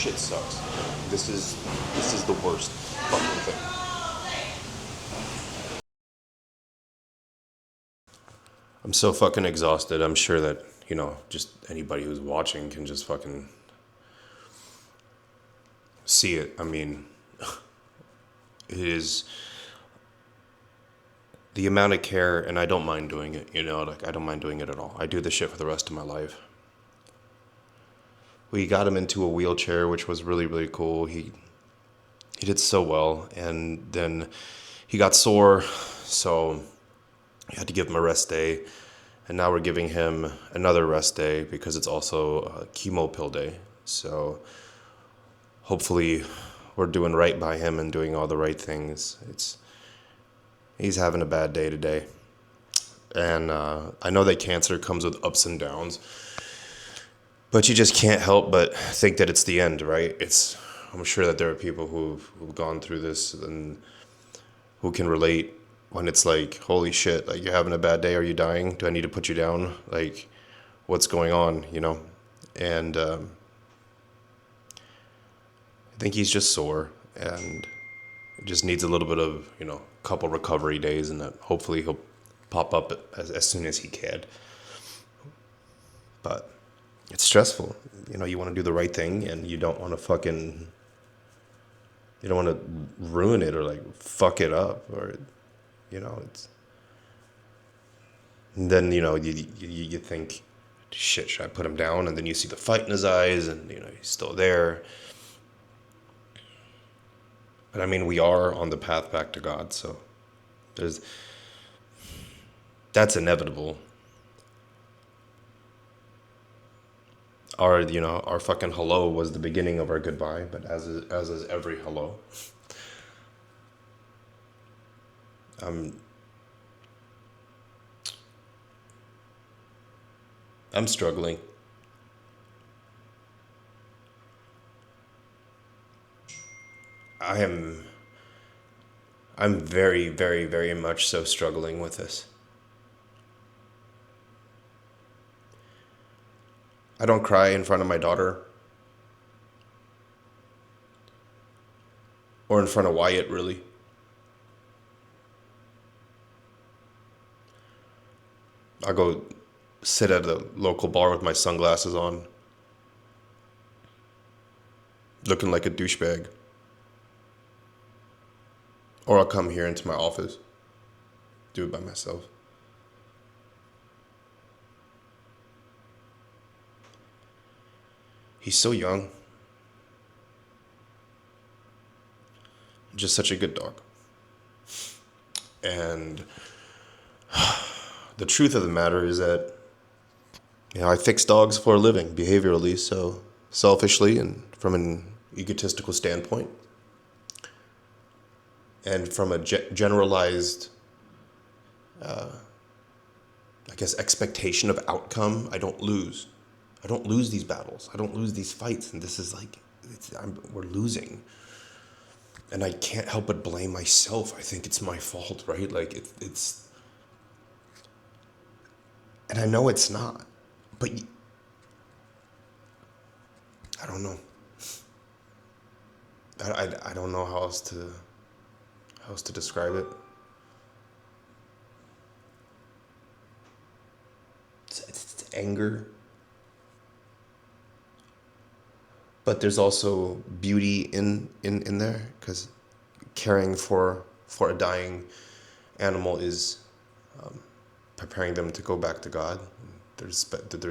shit sucks. This is the worst fucking thing. I'm so fucking exhausted. I'm sure that, just anybody who's watching can just fucking see it. I mean, it is the amount of care, and I don't mind doing it, like I don't mind doing it at all. I do this shit for the rest of my life. We got him into a wheelchair, which was really, really cool. He did so well, and then he got sore, so we had to give him a rest day. And now we're giving him another rest day because it's also a chemo pill day. So hopefully we're doing right by him and doing all the right things. He's having a bad day today. And I know that cancer comes with ups and downs, but you just can't help but think that it's the end, right? I'm sure that there are people who've gone through this and who can relate when it's like, holy shit, like you're having a bad day. Are you dying? Do I need to put you down? Like, what's going on, And I think he's just sore and just needs a little bit of, couple recovery days, and that hopefully he'll pop up as soon as he can. But it's stressful. You want to do the right thing and you don't want to ruin it or like fuck it up or, it's, and then, you think, shit, should I put him down? And then you see the fight in his eyes and, he's still there. But I mean, we are on the path back to God, so that's inevitable. Our fucking hello was the beginning of our goodbye, but as is every hello. I'm struggling. I am I'm very, very, very much so struggling with this. I don't cry in front of my daughter or in front of Wyatt, really. I go sit at a local bar with my sunglasses on, looking like a douchebag. Or I'll come here into my office, do it by myself. He's so young. Just such a good dog. And the truth of the matter is that, I fix dogs for a living, behaviorally, so selfishly and from an egotistical standpoint. And from a generalized, I guess, expectation of outcome, I don't lose. I don't lose these battles. I don't lose these fights. And this is like, we're losing. And I can't help but blame myself. I think it's my fault, right? Like, it's and I know it's not. But I don't know. I don't know how else to describe it. It's anger, but there's also beauty in there because caring for a dying animal is preparing them to go back to God. There's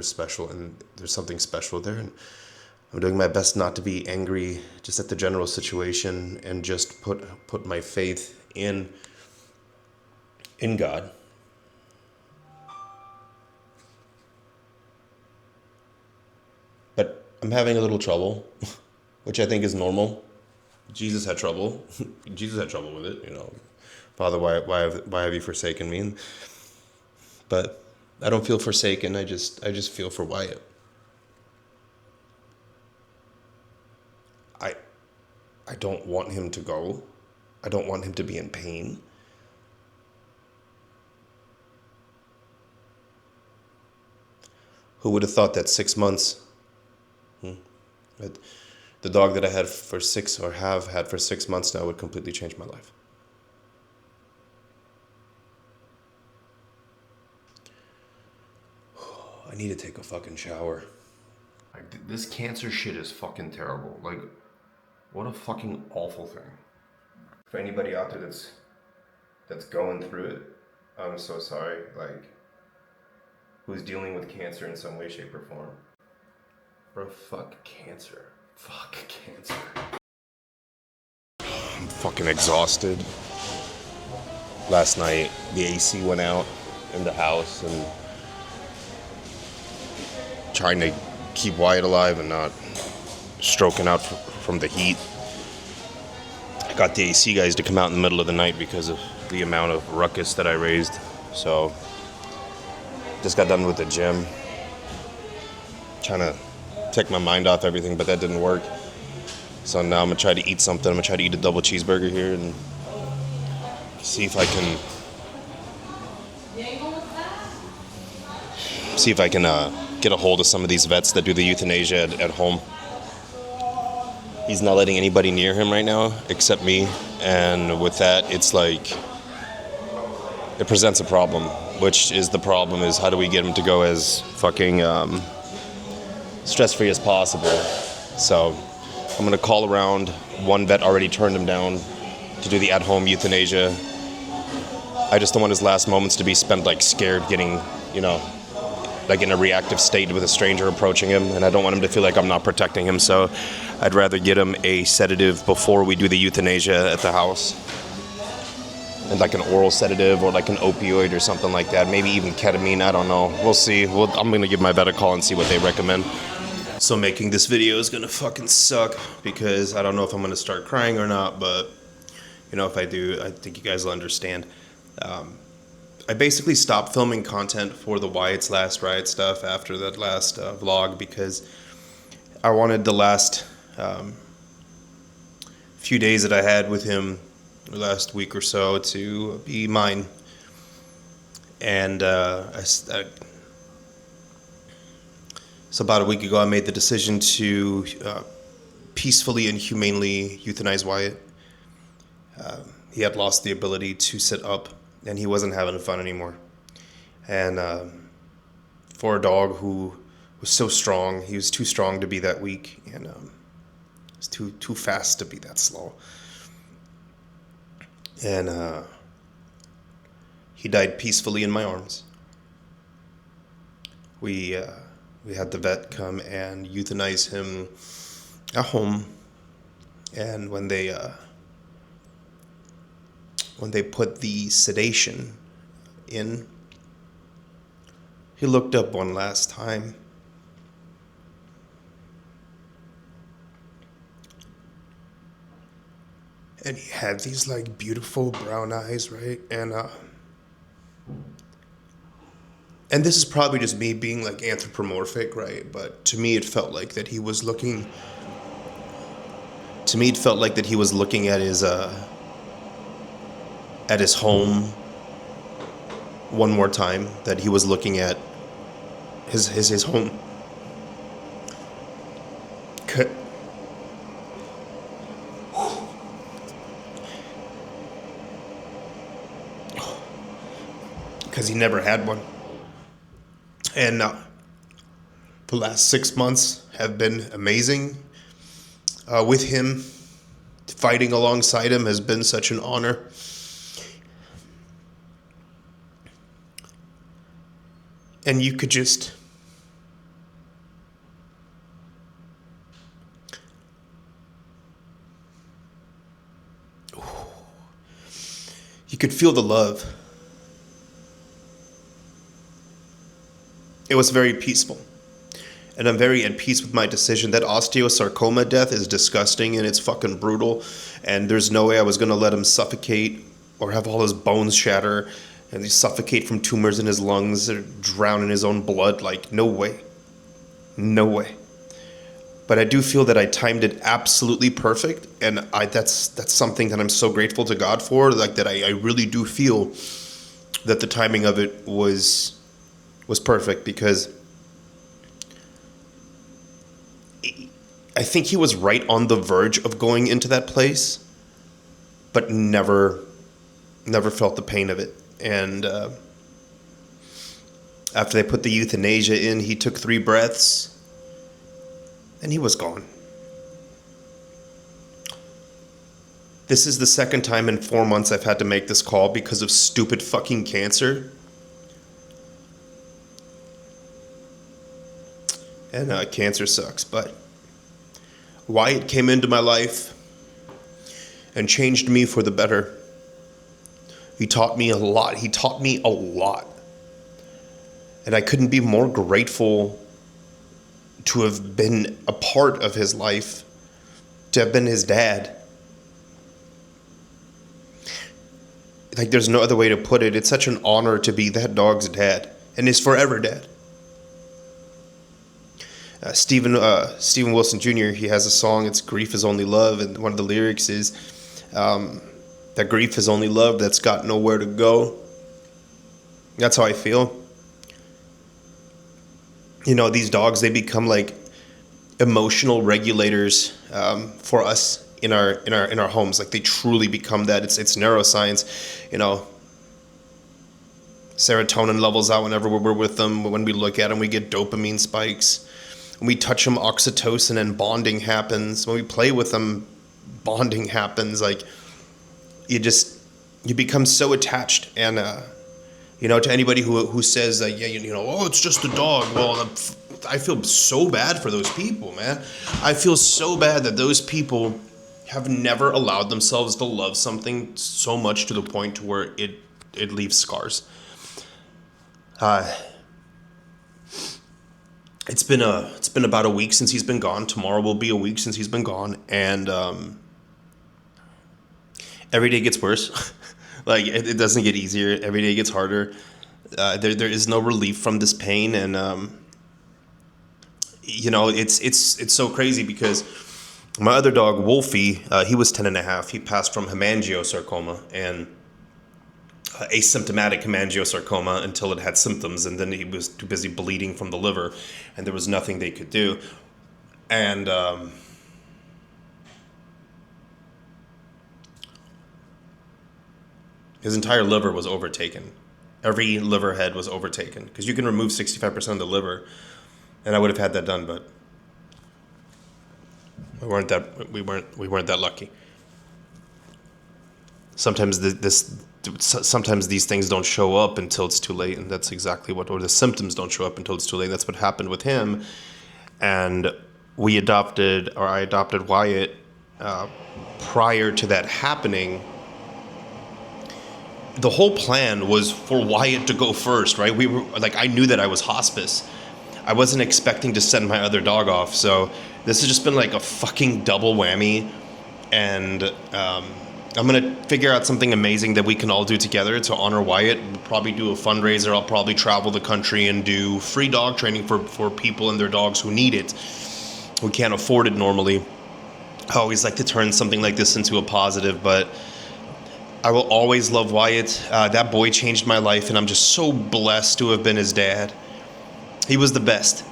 special, and there's something special there, and I'm doing my best not to be angry just at the general situation and just put my faith in God. But I'm having a little trouble, which I think is normal. Jesus had trouble. Jesus had trouble with it. Father, why have you forsaken me? But I don't feel forsaken. I just feel for Wyatt. I I don't want him to go. I don't want him to be in pain. Who would have thought that 6 months? That the dog that I had for have had for 6 months now would completely change my life. I need to take a fucking shower. Like, this cancer shit is fucking terrible. Like, what a fucking awful thing. For anybody out there that's going through it, I'm so sorry. Like, who's dealing with cancer in some way, shape, or form. Bro, fuck cancer. Fuck cancer. I'm fucking exhausted. Last night, the AC went out in the house and trying to keep Wyatt alive and not stroking out from the heat. I got the AC guys to come out in the middle of the night because of the amount of ruckus that I raised. So, just got done with the gym. Trying to take my mind off everything, but that didn't work. So now I'm gonna try to eat something. I'm gonna try to eat a double cheeseburger here and see if I can get a hold of some of these vets that do the euthanasia at home. He's not letting anybody near him right now except me, and with that, it's like it presents a problem, which is the problem is how do we get him to go as fucking stress-free as possible. So I'm gonna call around. One vet already turned him down to do the at-home euthanasia. I just don't want his last moments to be spent like scared, getting, like in a reactive state with a stranger approaching him, and I don't want him to feel like I'm not protecting him, so I'd rather get him a sedative before we do the euthanasia at the house. And like an oral sedative or like an opioid or something like that, maybe even ketamine, I don't know. We'll see. I'm gonna give my vet a call and see what they recommend. So making this video is gonna fucking suck because I don't know if I'm gonna start crying or not, but if I do, I think you guys will understand. I basically stopped filming content for the Wyatt's Last Riot stuff after that last vlog because I wanted the last few days that I had with him, the last week or so, to be mine. And so about a week ago, I made the decision to peacefully and humanely euthanize Wyatt. He had lost the ability to sit up, and he wasn't having fun anymore. And for a dog who was so strong, he was too strong to be that weak, and he was too fast to be that slow. And he died peacefully in my arms. We had the vet come and euthanize him at home, and when they put the sedation in, he looked up one last time. And he had these like beautiful brown eyes, right? And this is probably just me being like anthropomorphic, right? But to me it felt like that he was looking at his home one more time, that he was looking at his home. Because he never had one. And the last 6 months have been amazing. With him, fighting alongside him has been such an honor. And you could just feel the love. It was very peaceful. And I'm very at peace with my decision. That osteosarcoma death is disgusting and it's fucking brutal. And there's no way I was going to let him suffocate or have all his bones shatter and he suffocate from tumors in his lungs or drown in his own blood. Like, no way. No way. But I do feel that I timed it absolutely perfect. And that's something that I'm so grateful to God for. Like, that I really do feel that the timing of it was perfect, because I think he was right on the verge of going into that place, but never felt the pain of it. And after they put the euthanasia in, he took 3 breaths, and he was gone. This is the second time in 4 months I've had to make this call because of stupid fucking cancer. And cancer sucks, but Wyatt came into my life and changed me for the better. He taught me a lot. And I couldn't be more grateful to have been a part of his life, to have been his dad. Like, there's no other way to put it. It's such an honor to be that dog's dad, and his forever dad. Steven Wilson Jr., he has a song, it's Grief is Only Love, and one of the lyrics is that grief is only love that's got nowhere to go. That's how I feel. You know, these dogs, they become like emotional regulators for us in our homes. Like, they truly become that. It's neuroscience, you know. Serotonin levels out whenever we're with them. When we look at them, we get dopamine spikes. When we touch them, oxytocin and bonding happens. When we play with them, bonding happens. Like, you become so attached. And you know, to anybody who says that, yeah, you know, oh, it's just a dog. Well, I feel so bad for those people, man. I feel so bad that those people have never allowed themselves to love something so much to the point to where it leaves scars. It's been about a week since he's been gone. Tomorrow will be a week since he's been gone, and every day gets worse. Like, it doesn't get easier. Every day gets harder. There is no relief from this pain, and you know, it's so crazy because my other dog Wolfie, he was 10 and a half. He passed from hemangiosarcoma and asymptomatic hemangiosarcoma until it had symptoms, and then he was too busy bleeding from the liver, and there was nothing they could do. And his entire liver was overtaken. Every liver head was overtaken, because you can remove 65% of the liver, and I would have had that done, but we weren't that lucky. Sometimes sometimes these things don't show up until it's too late, and that's exactly or the symptoms don't show up until it's too late. That's what happened with him. And I adopted Wyatt prior to that happening. The whole plan was for Wyatt to go first, right? We were like, I knew that I was hospice. I wasn't expecting to send my other dog off, so this has just been like a fucking double whammy. And I'm gonna figure out something amazing that we can all do together to honor Wyatt. We'll probably do a fundraiser. I'll probably travel the country and do free dog training for people and their dogs who need it, who can't afford it normally. I always like to turn something like this into a positive, but I will always love Wyatt. That boy changed my life, and I'm just so blessed to have been his dad. He was the best.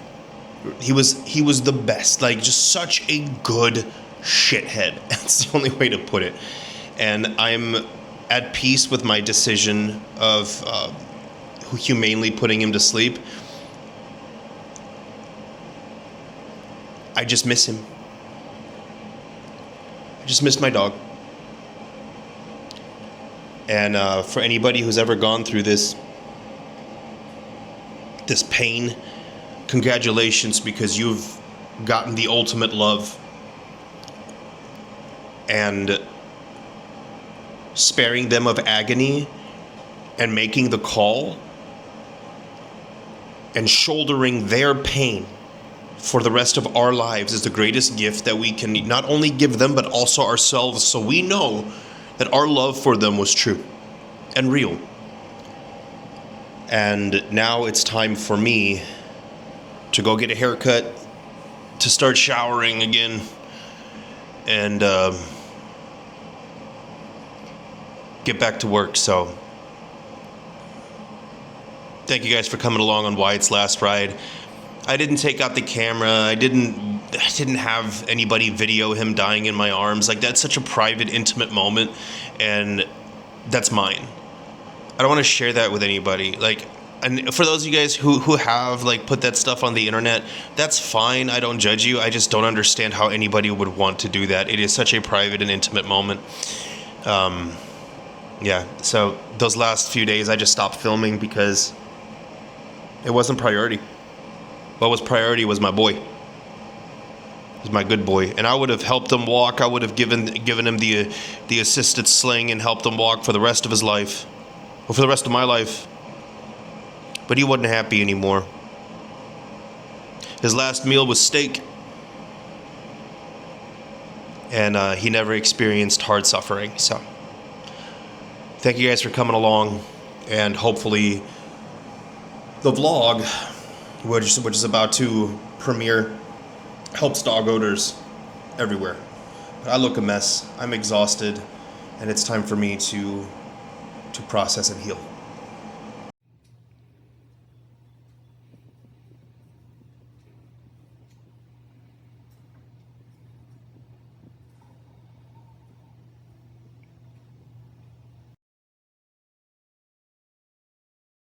He was the best. Like, just such a good shithead. That's the only way to put it. And I'm at peace with my decision of humanely putting him to sleep. I just miss him. I just miss my dog. And for anybody who's ever gone through this pain, congratulations, because you've gotten the ultimate love. And sparing them of agony and making the call and shouldering their pain for the rest of our lives is the greatest gift that we can not only give them, but also ourselves, so we know that our love for them was true and real. And now it's time for me to go get a haircut, to start showering again, and get back to work. So thank you guys for coming along on Wyatt's last ride. I didn't take out the camera. I didn't didn't have anybody video him dying in my arms. Like, that's such a private, intimate moment, and that's mine. I don't want to share that with anybody. Like, and for those of you guys who have like put that stuff on the internet, that's fine. I don't judge you. I just don't understand how anybody would want to do that. It is such a private and intimate moment. Yeah. So those last few days, I just stopped filming because it wasn't priority. What was priority was my boy. It was my good boy, and I would have helped him walk. I would have given him the assisted sling and helped him walk for the rest of his life, or for the rest of my life. But he wasn't happy anymore. His last meal was steak. And he never experienced hard suffering. So thank you guys for coming along. And hopefully the vlog, which is about to premiere, helps dog owners everywhere. But I look a mess. I'm exhausted. And it's time for me to process and heal.